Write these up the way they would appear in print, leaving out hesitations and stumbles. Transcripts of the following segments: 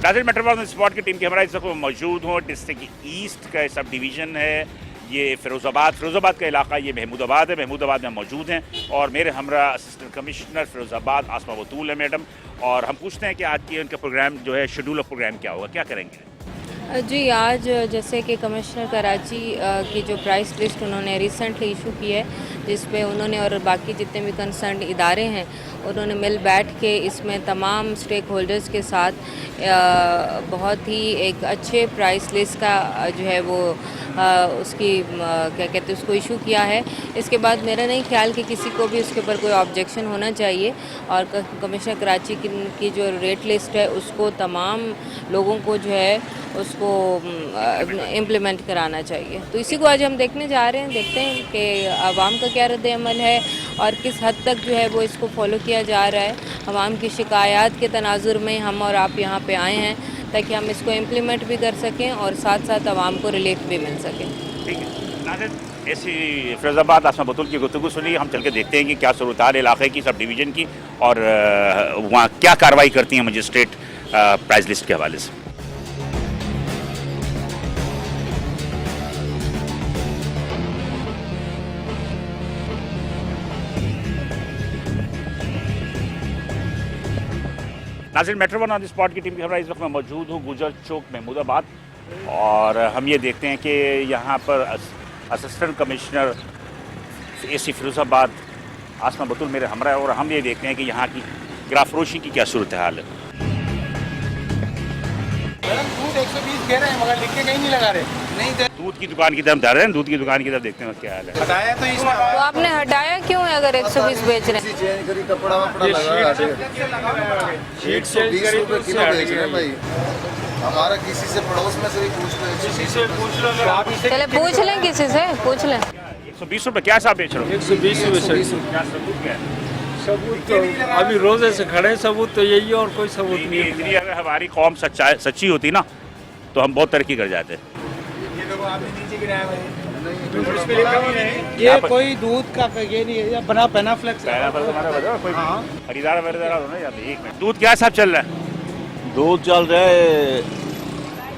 नाज़रीन, metropolitan spot की team के हमारे इस वक्त मौजूद हूँ। डिस्ट्रिक्ट ईस्ट का सब डिवीज़न है ये फिरोज़ाबाद का इलाका, ये महमूदाबाद है। महमूदाबाद में मौजूद हैं और मेरे हमरा असिस्टेंट कमिश्नर फिरोज़ाबाद आसमा बतूल है मैडम, और हम पूछते हैं कि आज की उनका प्रोग्राम जो है, शेड्यूल ऑफ प्रोग्राम क्या होगा, क्या करेंगे? जी, आज जैसे कि कमिश्नर कराची की जो प्राइस लिस्ट उन्होंने रिसेंटली इशू की है, जिस पे उन्होंने और बाकी जितने भी कंसर्न इदारे हैं उन्होंने मिल बैठ के इसमें तमाम स्टेक होल्डर्स के साथ बहुत ही एक अच्छे प्राइस लिस्ट का जो है वो उसकी क्या कहते हैं उसको इशू किया है। इसके बाद मेरा नहीं ख्याल कि किसी को भी उसके ऊपर कोई ऑब्जेक्शन होना चाहिए, और कमिश्नर कराची की जो रेट लिस्ट है उसको तमाम लोगों को जो है उसको इम्प्लीमेंट कराना चाहिए। तो इसी को आज हम देखने जा रहे हैं, देखते हैं कि आवाम का क्या रद्द अमल है और किस हद तक जो है वो इसको फॉलो किया जा रहा है। आवाम की शिकायत के तनाजुर में हम और आप यहाँ पे आए हैं ताकि हम इसको इम्प्लीमेंट भी कर सकें और साथ साथ आवाम को रिलीफ भी मिल सके। ठीक है नाज़रीन, ऐसी फिरोज़ाबाद आसमा बतूल की गुफ्तगू सुनी, हम चल के देखते हैं कि क्या सूरत-ए-हाल इलाके की, सब डिवीज़न की, और वहाँ क्या कार्रवाई करती हैं मजिस्ट्रेट प्राइस लिस्ट के हवाले से। नाज़रीन, मेट्रोपॉलिटन ऑन स्पॉट की टीम के हमारा इस वक्त मैं मौजूद हूँ गुजर चौक महमूदाबाद, और हम ये देखते हैं कि यहाँ पर असिस्टेंट कमिश्नर एसी फिरोज़ाबाद आसमा बतूल मेरे हमरा है, और हम ये देखते हैं कि यहाँ की गिरा फरोशी की क्या सूरत हाल है। दूध 120 कह रहे हैं मगर लिख के कहीं नहीं लगा रहे। नहीं, दूध की दुकान की तरफ जा रहे हैं, दूध की दुकान की तरफ देखते हैं क्या हाल है। हटाया तो इसमें तो आपने हटाया क्यों है अगर 120 बेच रहे हैं? चेंज करी, कपड़ा वपड़ा लगा, शीट 120 रुपए किलो बेच रहे हैं भाई। हमारा किसी से पड़ोस में से भी पूछ लो, किसी से पूछ लो, अगर आप इसे चले पूछ लें, किसी से पूछ लें। 120 रुपये क्या साहब बेच रहे हो? 120 रुपये सर। क्या सबूत क्या है? सबूत तो अभी रोजे से खड़े, सबूत तो यही है और कोई सबूत नहीं है। इतनी अगर हमारी कौम सच्ची होती ना तो हम बहुत तरक्की कर जाते। ये देखो आपने नीचे गिराया भाई, इस पे लिखा हुआ है ये कोई दूध का ये नहीं है, बना पहना फ्लेक्स पहला फल तुम्हारा बताओ, कोई खरीदार वरीदार हो ना यार। एक मिनट, दूध क्या साहब चल रहा है? दूध चल रहा है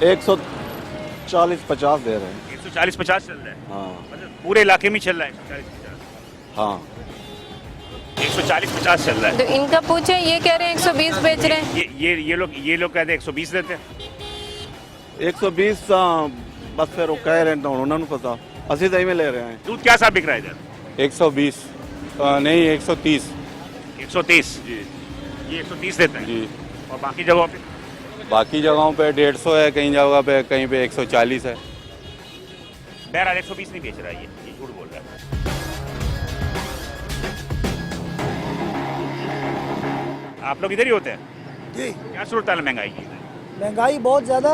140-50 दे रहे हैं। 140-50 चल रहा है। हाँ मतलब पूरे इलाके में चल रहा है 140-50। हाँ 140-50 चल रहा है। तो इनका पूछे, ये कह रहे हैं 120 बेच रहे हैं। ये लोग कहते हैं 120 देते हैं। 120 बस फिर वो कह रहे हैं, उन्होंने पता असली सही में ले रहे हैं। दूध क्या साहब बिक रहा है इधर? 120 नहीं 130 130 जी, ये 130 देते हैं जी। और बाकी जगहों पे? बाकी जगहों पे 150 है, कहीं जगह पे कहीं पे 140 है। बहरहाल 120 नहीं बेच रहा है, ये झूठ बोल रहा है। आप लोग इधर ही होते हैं जी। क्या सूरत हाल है महंगाई की? महंगाई बहुत ज़्यादा।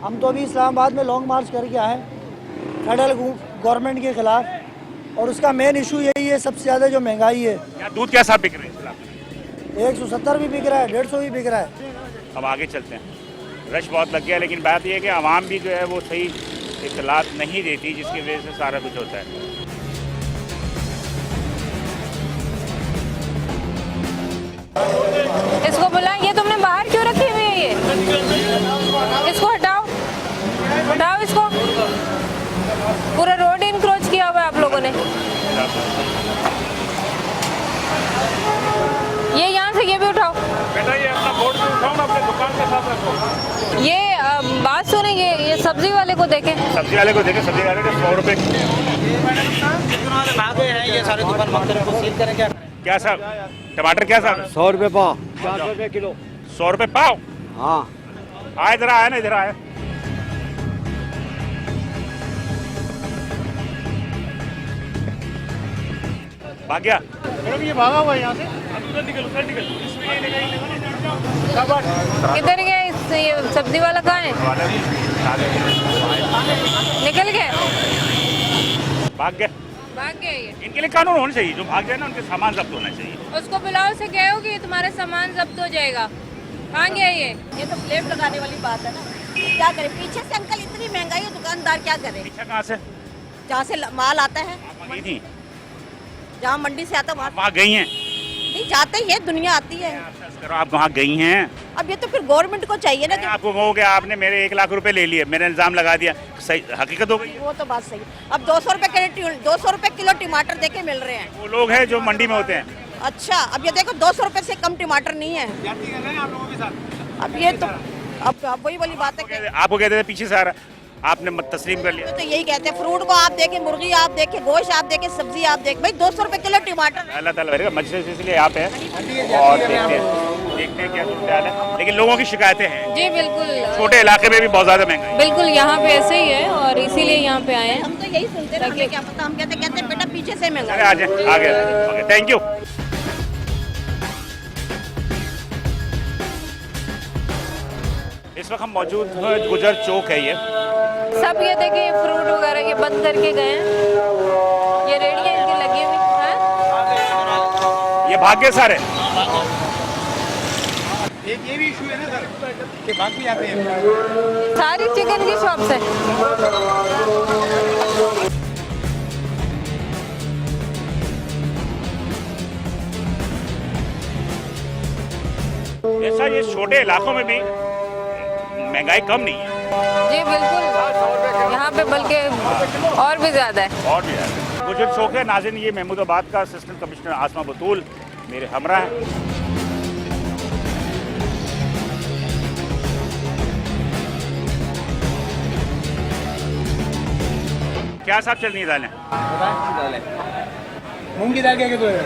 हम तो अभी इस्लामाबाद में लॉन्ग मार्च करके आए फेडरल गवर्नमेंट के खिलाफ, और उसका मेन इशू यही है, सबसे ज़्यादा जो महंगाई है। क्या दूध क्या साहब बिक रहे हैं? 170 भी बिक रहा है, 150 भी बिक रहा है। अब आगे चलते हैं। रश बहुत लग गया, लेकिन बात यह है कि आवाम भी जो है वो सही इत्तलात नहीं देती, जिसकी वजह से सारा कुछ होता है। इसको बुला, ये तुमने बाहर क्यों रखी हुई है? ये इसको हटाओ, हटाओ इसको। पूरा रोड इनक्रोच किया हुआ है आप लोगों ने। ये यहाँ से ये भी उठाओ। बेटा ये अपना बोर्ड भी उठाओ ना, अपने दुकान के साथ रखो। ये बात सुने, ये सब्जी वाले को देखें। सब्जी वाले को देखें, सब्जी वाले को 100 रुपये। भागे हैं ये सारे दुकान मंदिर को सील करें क्या? क्या साहब टमाटर क्या साहब? 100 रुपये पाव। 400 रुपये किलो। 100 रुपये पाव? हाँ आए इधर आया ना, इधर आया। भाग गया? ये भागा हुआ है यहाँ से। किधर गया ये सब्जी वाला? कहाँ है? निकल गए, भाग गया। भाग गया ये। इनके लिए कानून होना चाहिए, जो भाग जाए ना उनके सामान जब्त होना चाहिए। उसको बुलाओ, से कहो कि तुम्हारा सामान जब्त हो जाएगा। कहाँ गया ये तो प्लेट लगाने वाली बात है ना, क्या करें? पीछे से अंकल इतनी महंगाई है, दुकानदार क्या करे? पीछा कहाँ से? जहाँ से माल आता है, आप गई थी? जहाँ मंडी से आता है वहाँ वहाँ गई हैं? नहीं जाते ही है, दुनिया आती है। करो, आप वहाँ गई हैं? अब ये तो फिर गवर्नमेंट को चाहिए ना कि आपको कहोगे आपने मेरे 1 लाख रुपए ले लिए, मैंने इल्ज़ाम लगा दिया, सही हकीकत हो गई है। वो तो बात सही। अब 200 रुपए किलो टमाटर देके मिल रहे हैं। वो लोग हैं जो मंडी में होते हैं। अच्छा, अब ये देखो 200 रुपए से कम टमाटर नहीं है। जाती कर रहे हैं आप लोगों के साथ। अब ये तो अब वही वाली बात है कि आपको कहते थे पीछे से आ रहा, आपने तस्लीम कर लिया। तो यही कहते हैं, फ्रूट को आप देखें, मुर्गी आप देखें, गोश्त आप देखें, सब्जी आप देखें, भाई 200 रुपए किलो टमाटर। अल्लाह ताला मजलिस इसलिए यहाँ पे है और देखते हैं क्या सूरत हाल है। लेकिन लोगों की शिकायतें हैं, जी बिल्कुल, छोटे इलाके में भी बहुत ज़्यादा महंगा है। बिल्कुल यहाँ पे ऐसे ही है और इसीलिए यहाँ पे आए हैं। हम तो यही सुनते हैं, हमें क्या पता, हम कहते बेटा पीछे से महंगा। आ जाए आगे, थैंक यू। इस वक्त हम मौजूद हैं, गुजर चौक है ये। सब ये देखिए फ्रूट वगैरह ये बंद करके गए हैं, ये रेडियाँ इनकी लगी हुई हैं। ये भाग्य सारे एक ये भी इशू है ना सर कि भाग भी जाते हैं। सारी चिकन की शॉप्स है। ऐसा ये छोटे इलाकों में भी महंगाई कम नहीं है, जी बिल्कुल, यहाँ पे बल्कि और भी ज़्यादा है। और भी ज़्यादा। गुजर चौक है नाज़रीन, ये महमूदाबाद का असिस्टेंट कमिश्नर आसमा बतूल मेरे हमरा है। क्या साहब चल रही है दालें? मूंग की दाल क्या किलो है?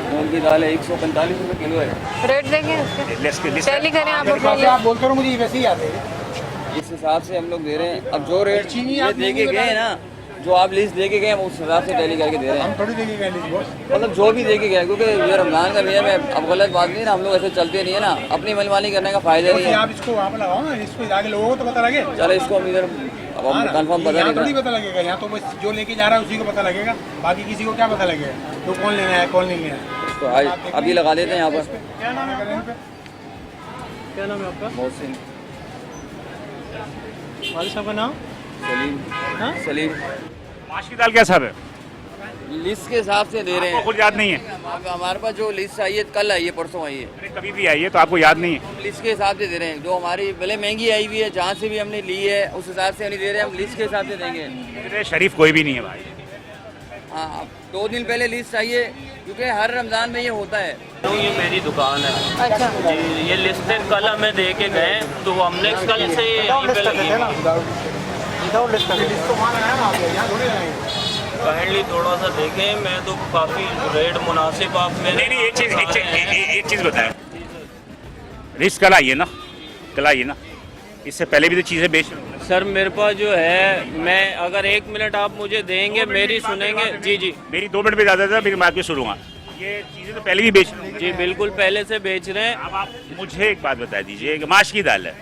मूंग की दाल है 145 रुपये किलो है। रेट देखें उसके, लिस्ट टैली करें आप जैसे अपने आप बोलते रहो, मुझे वैसे ही आते हैं। इस हिसाब से हम लोग दे रहे हैं। अब जो रेट चीनी ये आप दे के मूंग की गए हैं ना, जो आप लिस्ट दे के गए हैं उस हिसाब से टैली करके दे रहे हम हैं। थोड़ी देंगे गए बॉस। मतलब जो भी दे के गए, क्योंकि ये रमज़ान का नियम है। अब गलत बात नहीं है ना, हम लोग ऐसे चलते नहीं है ना, अपनी मनमानी करने का फ़ायदा नहीं है। आप इसको वहाँ पे लगाओ ना, इसको आगे लोगों को तो पता लगे। चलो इसको हम इधर अब हम कन्फर्म पता यहाँ थोड़ी नहीं। पता लगेगा, यहाँ तो बस जो लेके जा रहा है उसी को पता लगेगा, बाकी किसी को क्या पता लगेगा तो कौन लेना है कौन नहीं लेना है। तो आज अभी लगा देते हैं यहाँ पर। क्या नाम है करें पे? क्या नाम है आपका? मोहसिन वालिद साहब का नाम? सलीम सलीम। माश की दाल क्या साहब है? लिस्ट के हिसाब से दे रहे आपको हैं। खुद याद नहीं है? हमारे पास जो लिस्ट आई है कल आई है, परसों आई है। अरे कभी भी आई है तो आपको याद नहीं है? लिस्ट के हिसाब से दे रहे हैं। जो हमारी भले महंगी आई हुई है, जहाँ से भी हमने ली है उस हिसाब से नहीं दे रहे हैं, हम लिस्ट के हिसाब से देंगे। मेरे शरीफ कोई भी नहीं है भाई। हाँ, 2 दिन पहले लिस्ट चाहिए, क्योंकि हर रमज़ान में ये होता है। तो ये मेरी दुकान है। अच्छा, जी, ये लिस्टेड कल हमें दे के गए, तो हमने कल से यहीं पे लगी। काइंडली थोड़ा सा देखें, मैं तो काफ़ी रेट मुनासिब आप में। नहीं एक चीज़ बताएं, रिस्क कल आई है ना, कल आई है ना, इससे पहले भी तो चीज़ें बेच रहे हो। सर मेरे पास जो है, मैं अगर 1 मिनट आप मुझे देंगे, मेरी सुनेंगे। जी जी मेरी 2 मिनट में ज़्यादा था, फिर मैं आपकी सुनूंगा। ये चीज़ें तो पहले भी बेच रहे हो। जी बिल्कुल, पहले से बेच रहे हैं। अब आप मुझे एक बात बता दीजिए कि माश की दाल है,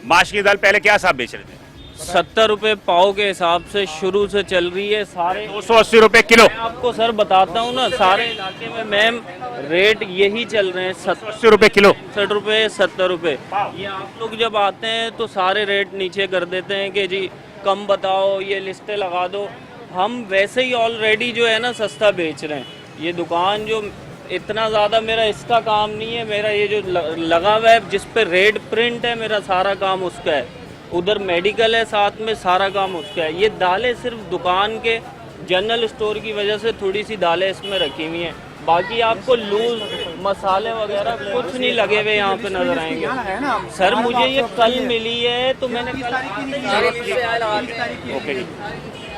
माश की दाल पहले क्या साहब बेच रहे थे? 70 रुपये पाव के हिसाब से शुरू से चल रही है। सारे 280 रुपये किलो। मैं आपको सर बताता हूँ ना, सारे इलाके में मैम रेट यही चल रहे हैं, 80 रुपये किलो। 60 रुपये 70 रुपये। ये आप लोग जब आते हैं तो सारे रेट नीचे कर देते हैं कि जी कम बताओ, ये लिस्टें लगा दो। हम वैसे ही ऑलरेडी जो है ना सस्ता बेच रहे हैं। ये दुकान जो इतना ज़्यादा मेरा इसका काम नहीं है, मेरा ये जो लगा हुआ है जिस पे रेट प्रिंट है, मेरा सारा काम उसका है। उधर मेडिकल है साथ में, सारा काम उसका है। ये दालें सिर्फ दुकान के जनरल स्टोर की वजह से थोड़ी सी दालें इसमें रखी हुई हैं, बाकी आपको लूज मसाले वगैरह कुछ नहीं लगे हुए यहाँ पे नजर आएंगे। सर मुझे ये कल मिली है तो मैंने ओके,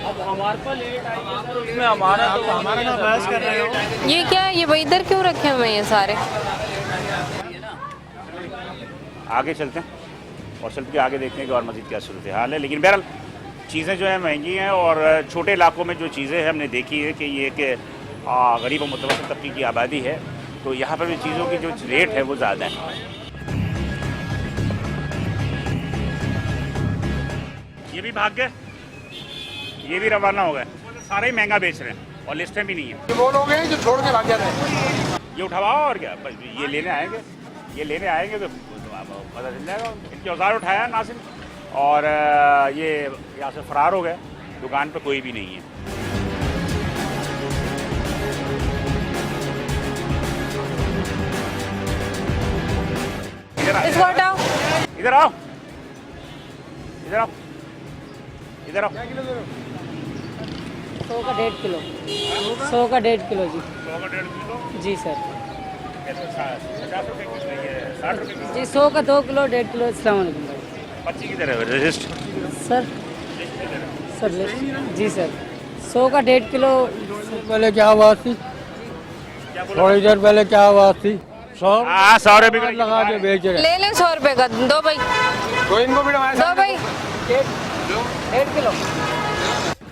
अब हमारे पास लेट आई है सर, उसमें हमारा तो हमारा ना बहस कर रहे हो। ये क्या है, ये भाई इधर क्यों रखे हुए हैं ये सारे? आगे चलते हैं और चल के आगे देखते हैं कि और मज़ीद क्या सूरत हाल है। लेकिन बहरहाल चीज़ें जो है महंगी हैं और छोटे इलाकों में जो चीज़ें हैं हमने देखी है कि ये कि गरीब और मुतवस्सित तबके की आबादी है, तो यहाँ पर भी चीज़ों की जो रेट है वो ज़्यादा है। ये भी भाग गए, ये भी रवाना हो गए, सारे ही महंगा बेच रहे हैं और लिस्टें भी नहीं है। ये वो लोग हैं जो छोड़ के भाग जाते हैं। ये उठवाओ और क्या, बस ये लेने आएंगे तो पता चल जाएगा। इनके औजार उठाया नासिर और ये यहाँ से फरार हो गए, दुकान पे कोई भी नहीं है। इसको हटाओ। इधर आओ, इधर आओ, इधर आओ। 100 का 1.5 किलो, 100 का 1.5 किलो जी। 100 का 1.5 किलो जी सर। 50 रुपये किलो, ये 60 रुपये किलो। जी 100 का 2 किलो 1.5 किलो। अस्सलाम वालेकुम भाई। पर्ची किधर है? रजिस्ट सर सर जी सर 100 का 1.5 किलो। पहले क्या आवाज़ थी, थोड़ी देर पहले क्या आवाज़ थी? 100 हाँ 100 रुपये लगा के बेच रहे। ले लें 100 रुपये का, दो भाई, तो इनको भी हमारे दो भाई। 1.5 किलो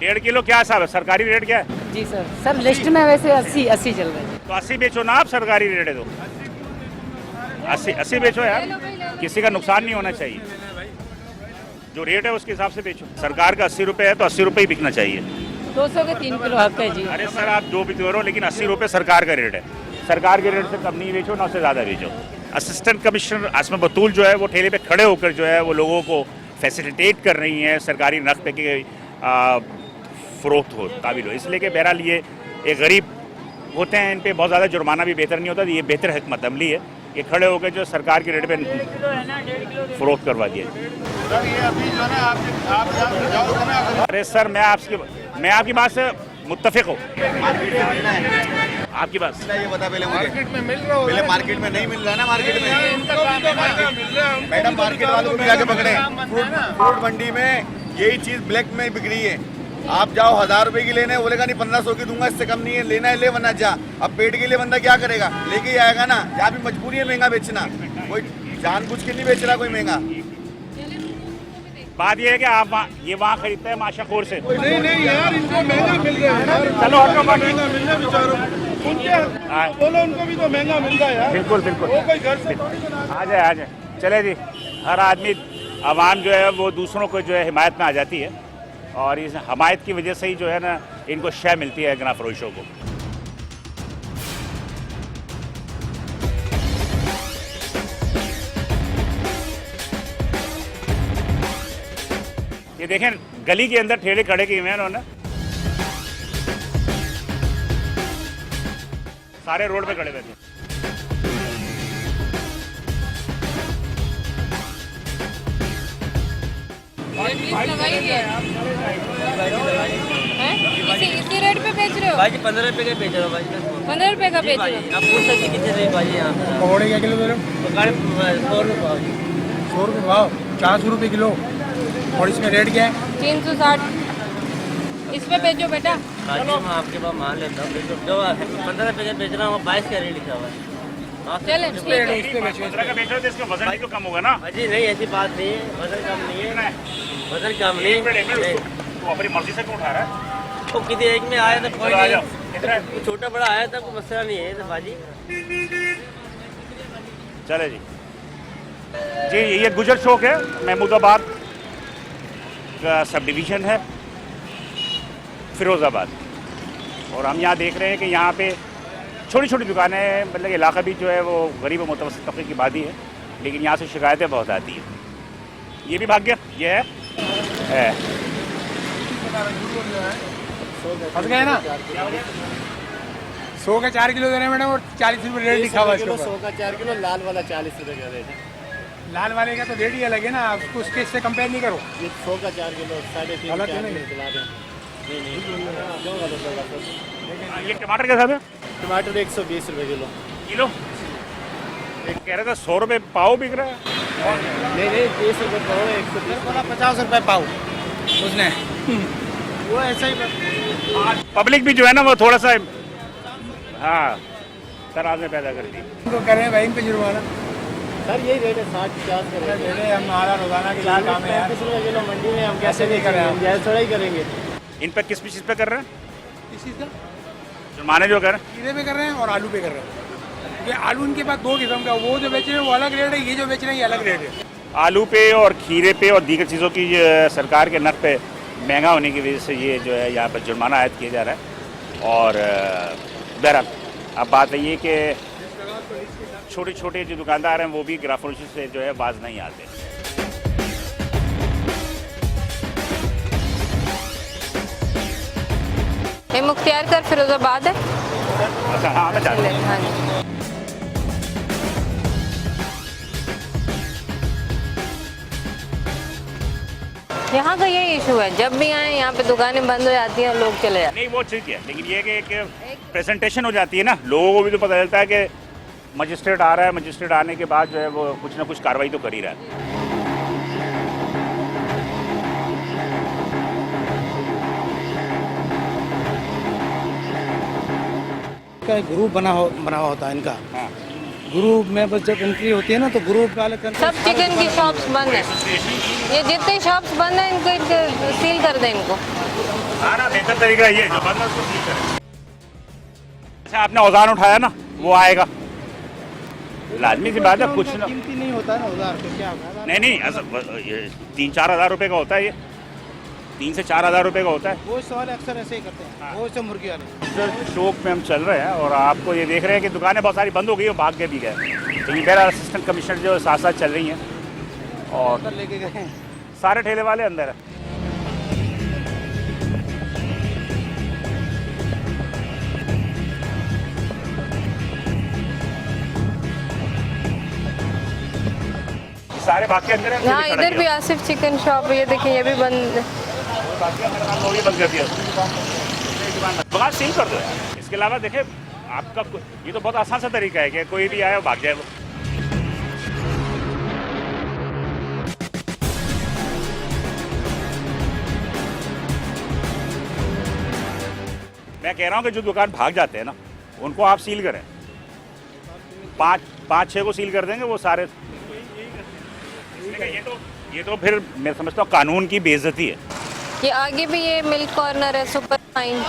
1.5 किलो क्या साहब है? सरकारी रेट क्या है? जी सर। सर लिस्ट में वैसे 80 चल रहे हैं। तो 80 बेचो ना आप, सरकारी रेट है तो 80 बेचो यार, किसी का नुकसान नहीं होना चाहिए। जो रेट है उसके हिसाब से बेचो। सरकार का 80 रुपये है तो 80 रुपये ही बिकना चाहिए। 200 के 3 किलो हक है जी। अरे सर आप जो भी करो, लेकिन 80 रुपये सरकार का रेट है। सरकार के रेट से कम नहीं बेचो, ना उससे ज़्यादा बेचो। असिस्टेंट कमिश्नर आसमा बतूल जो है वो ठेले पे खड़े होकर जो है वो लोगों को फैसिलिटेट कर रही हैं सरकारी नर्क पे कि फ़रोख्त हो, काबिल हो। इसलिए कि बहरहाल ये एक गरीब होते हैं, इन पे बहुत ज़्यादा जुर्माना भी बेहतर नहीं होता। ये बेहतर हिकमत अमली है कि खड़े होकर जो सरकार के रेट पे फ़रोख्त करवा दिया। अरे सर मैं आपकी बात से मुत्तफिक हूँ। आपकी बात ये बता पहले मुझे, मार्केट में मिल रहा है? पहले मार्केट में नहीं मिल रहा है ना, मार्केट में मैडम मार्केट वालों को जाके पकड़े। फ्रूट मंडी में यही चीज ब्लैक में बिक रही है। आप जाओ 1000 रुपए की लेने, बोलेगा नहीं 1500 की दूंगा, इससे कम नहीं है, लेना है ले वरना जा। अब पेट के लिए बंदा क्या करेगा, लेके ही आएगा ना। यहाँ भी मजबूरी है महंगा बेचना, कोई जानबूझ के नहीं बेच रहा कोई महंगा। बात ये है कि आप ये वहाँ खरीदते हैं माशाखोर से। नहीं यार, इनको महंगा मिल रहा है यार। चलो हटो बाकी। महंगा मिल रहा है बेचारों को। उनके बोलो उनको भी तो महंगा मिल रहा है यार। बिल्कुल बिल्कुल। वो कोई घर से आ जाए चले जी। हर आदमी आवाम जो है वो दूसरों को जो है हिमायत में आ जाती है, और इस हमायत की वजह से ही जो है ना इनको शय मिलती है गना फरोशों को। ये देखें गली के अंदर ठेले खड़े किए हुए हैं उन्होंने, सारे रोड पे खड़े हुए थे। इसी रेट पे बेच रहे हो? भाई 15 रुपए का बेच रहा हूँ भाई। 15 रुपए का बेच रहे हो? आप पूछ सकते कितने रेट भाई यहाँ पे? पकौड़े क्या किलो दे रहे हो? 100 रुपये। 100 रुपये भाव, 400 रुपये किलो। और इसमें रेट क्या है? 360। इस पे बेचो बेटा। हाँ जी, मैं आपके पास मान लेता हूँ। जो 15 रुपए का बेच रहा हूँ, 22 का रेट लिखा हुआ है। चले ठीक है। 15 का बेच रहे हो तो इसका वजन भी तो कम होगा ना। जी नहीं, ऐसी बात नहीं है, वजन कम नहीं है, वजन कम नहीं। तो अपनी मर्जी से क्यों उठा रहा है? तो किसी एक में आया था कोई आ जाओ। नहीं, छोटा बड़ा आया था, कोई मसला नहीं है तो बाजी। चले जी। जी ये गुजर चौक है, महमूदाबाद का सब डिवीज़न है, फिरोज़ाबाद। और हम यहाँ देख रहे हैं कि यहाँ पे छोटी छोटी दुकानें, मतलब इलाका भी जो है वो गरीब और मुतवस्सित तबके की बात ही है, लेकिन यहाँ से शिकायतें बहुत आती हैं। ये भी भाग्य ये है। फंस गए ना। 100 का 4 किलो दे रहे हैं मैडम, और 40 रुपये रेट लिखा हुआ है इसके ऊपर। 100 का 4 किलो, लाल वाला 40 रुपये का रेट है। लाल वाले का तो रेट ही अलग है ना, आप उसके इससे कंपेयर नहीं करो। ये 100 का 4 किलो, 3.5 गलत है ना ये? ये टमाटर कैसा है? टमाटर 120 रुपये किलो। किलो एक कह रहे थे 100 रुपये पाव बिक रहा है। नहीं 30 रुपये पाव, 120 बोला 50 रुपये पाव उसने। वो ऐसा ही पब्लिक भी जो है ना वो थोड़ा सा हाँ तराज में पैदा करती है। उनको कर रहे हैं भाई, इन पे जुर्माना। सर यही रेट है 60-50 का रेट है। हम हमारा रोजाना के लिए काम है यार। 35 रुपये किलो मंडी में हम कैसे नहीं कर रहे हैं? हम थोड़ा ही करेंगे। इन पर किस चीज़ पे कर रहे हैं? इस चीज़ का जुर्माने जो कर रहे हैं? खीरे पे कर रहे हैं और आलू पे कर रहे हैं। ये आलू इनके पास 2 किस्म का, वो जो बेच रहे हैं वो अलग रेट है, ये जो बेच रहे हैं ये अलग रेट है। आलू पे और खीरे पे और दीगर चीज़ों की सरकार के नर्ख पे महंगा होने की वजह से ये जो है यहाँ पर जुर्माना आयद किया जा रहा है। और बहरहाल अब बात है ये कि छोटे छोटे जो दुकानदार हैं वो भी ग्राफोशी से जो है बाज नहीं आते। ये मुख्तियार कर फिरोजाबाद है। अच्छा हाँ मैं जानता हूँ। हाँ जी। यहाँ का यही इशू है, जब भी आए यहाँ पे दुकानें बंद हो जाती हैं और लोग चले जाते नहीं वो ठीक है, लेकिन ये कि एक प्रेजेंटेशन हो जाती है ना, लोगों को भी तो पता चलता है कि मजिस्ट्रेट आ रहा है, मजिस्ट्रेट आने के बाद जो है वो कुछ ना कुछ कार्रवाई तो कर ही रहा है। का एक ग्रुप बना हुआ होता है इनका। हाँ। ग्रुप में बस जब एंट्री होती है ना तो ग्रुप वाले सब चिकन की शॉप्स बंद है, ये जितने शॉप्स बंद हैं इनको सील कर दें इनको। सारा बेहतर तरीका ये है, जो बंद है उसको सील करें। अच्छा आपने औजार उठाया ना, वो आएगा, लाजमी सी बात है, कुछ ना कीमती नहीं होता है ना औजार तो क्या होगा। नहीं 3-4 हज़ार रुपये का होता है, ये 3 से 4 हज़ार रुपये का होता है। वो सवाल अक्सर ऐसे ही करते हैं, वो से मुर्गी वाले। चौक में हम चल रहे हैं और आपको ये देख रहे हैं कि दुकानें बहुत सारी बंद हो गई और भाग के भी गए, लेकिन मेरा असिस्टेंट कमिश्नर जो साथ साथ चल रही हैं और लेके गए सारे ठेले वाले अंदर हैं। सारे भाग के अंदर हैं। हाँ इधर भी आसिफ चिकन शॉप, ये देखिए ये भी बंद है। भी बंद कर दिया, दुकान सील कर दो यार। इसके अलावा देखिए आपका ये तो बहुत आसान सा तरीका है कि कोई भी आए और भाग जाए वो। मैं कह रहा हूँ कि जो दुकान भाग जाते हैं ना उनको आप सील करें, 5-6 को सील कर देंगे वो सारे। ये तो फिर मैं समझता हूँ कानून की बेइज्जती है। ये आगे भी ये मिल्क कॉर्नर है, सुपर फाइन।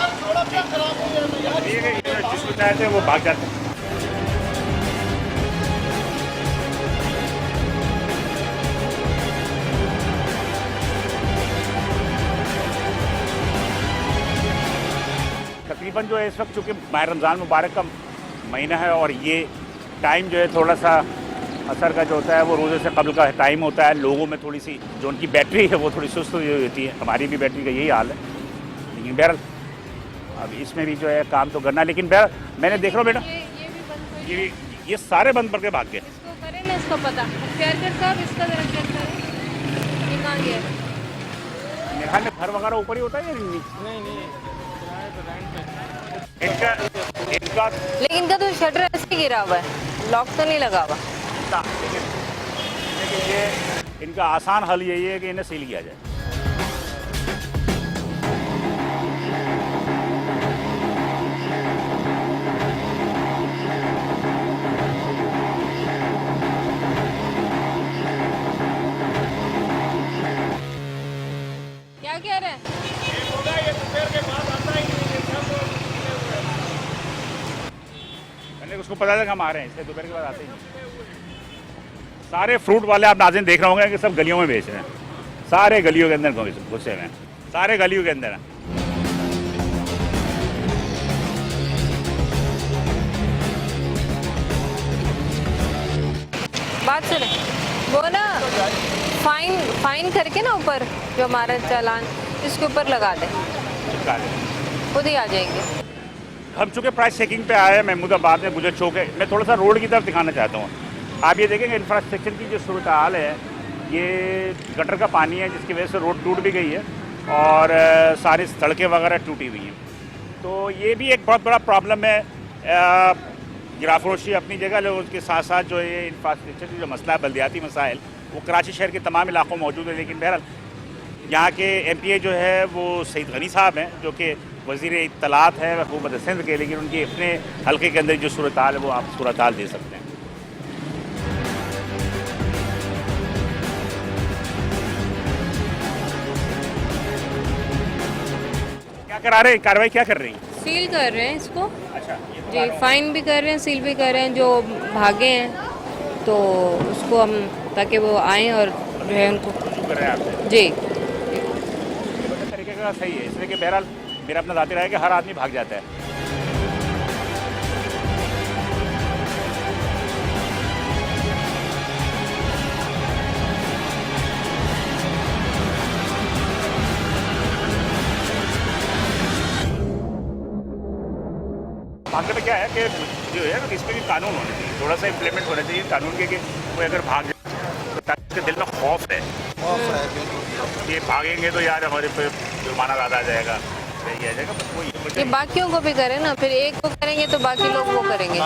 जिसको चाहते हैं वो भाग जाते हैं। तकरीबन जो है इस वक्त चूँकि माह रमज़ान मुबारक का महीना है और ये टाइम जो है थोड़ा सा असर का जो होता है वो रोज़े से कबल का टाइम होता है, लोगों में थोड़ी सी जो उनकी बैटरी है वो थोड़ी सुस्त हुई होती है। हमारी भी बैटरी का यही हाल है, लेकिन बहरहाल अब इसमें भी जो है काम तो करना। लेकिन बहरहाल मैंने देख रहा हूँ बेटा ये सारे बंद करके भाग गए। इसको करें ना, इसको पता साहब इसका जरा चेक करें, ये कहाँ गया? मेरे ख्याल में घर वगैरह ऊपर ही होता है या नहीं? इनका लेकिन इनका तो शटर ऐसे ही गिरा हुआ है, लॉक तो नहीं लगा हुआ। लेकिन ये इनका आसान हल यही है कि इन्हें सील किया जाए। क्या कह रहे हैं? उसको पता था कि हम आ रहे हैं, इसलिए दोपहर के बाद आते ही नहीं। सारे फ्रूट वाले आप नाज़रीन देख रहे होंगे कि सब गलियों में बेच रहे हैं, सारे गलियों के अंदर घुसे हुए हैं, सारे गलियों के अंदर हैं। बात सुने, वो ना फाइन करके ना ऊपर जो हमारा चालान इसके ऊपर लगा दे, खुद ही आ जाएंगे। हम चूँकि प्राइस चेकिंग पे आए हैं महमूदाबाद में गुजर चौक है, मैं थोड़ा सा रोड की तरफ दिखाना चाहता हूँ। आप ये देखेंगे इंफ्रास्ट्रक्चर की जो सूरत हाल है, ये गटर का पानी है जिसकी वजह से रोड टूट भी गई है और सारी सड़कें वगैरह टूटी हुई हैं। तो ये भी एक बहुत बड़ा प्रॉब्लम है। गिराफरोशी अपनी जगह, लोग उसके साथ साथ जो ये इंफ्रास्ट्रक्चर की जो मसला है, बल्दियाती मसाइल, वो कराची शहर के तमाम इलाकों में मौजूद है। लेकिन बहरहाल यहाँ के MPA जो है वो सईद गनी साहब हैं, जो कि वज़ीर इत्तलात है हुकूमत सिंध के, लेकिन उनके अपने हल्के के अंदर जो सूरत हाल है वो आप सूरत हाल दे सकते हैं। क्या करा रहे हैं, कार्रवाई क्या कर रही हैं? सील कर रहे हैं इसको। अच्छा जी, फाइन भी कर रहे हैं, सील भी कर रहे हैं। जो भागे हैं तो उसको हम, ताकि वो आएँ और जो है उनको कर रहे हैं आपसे जी तरीके का सही है, इसलिए कि बहरहाल मेरा अपना ज़ाती राय है कि हर आदमी भाग जाता है। भागने में क्या है कि जो है ना, इसमें भी कानून होना चाहिए, थोड़ा सा इम्प्लीमेंट होना चाहिए कानून के, कि कोई अगर भाग जाए ताकि दिल में खौफ है ये भागेंगे तो यार हमारे पे जुर्माना ज़्यादा आ जाएगा, सही आ जाएगा, बस वो ये बाकियों को भी करें ना, फिर एक को करेंगे तो बाकी लोग वो करेंगे,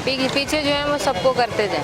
पीछे जो है वो सबको करते जाएं।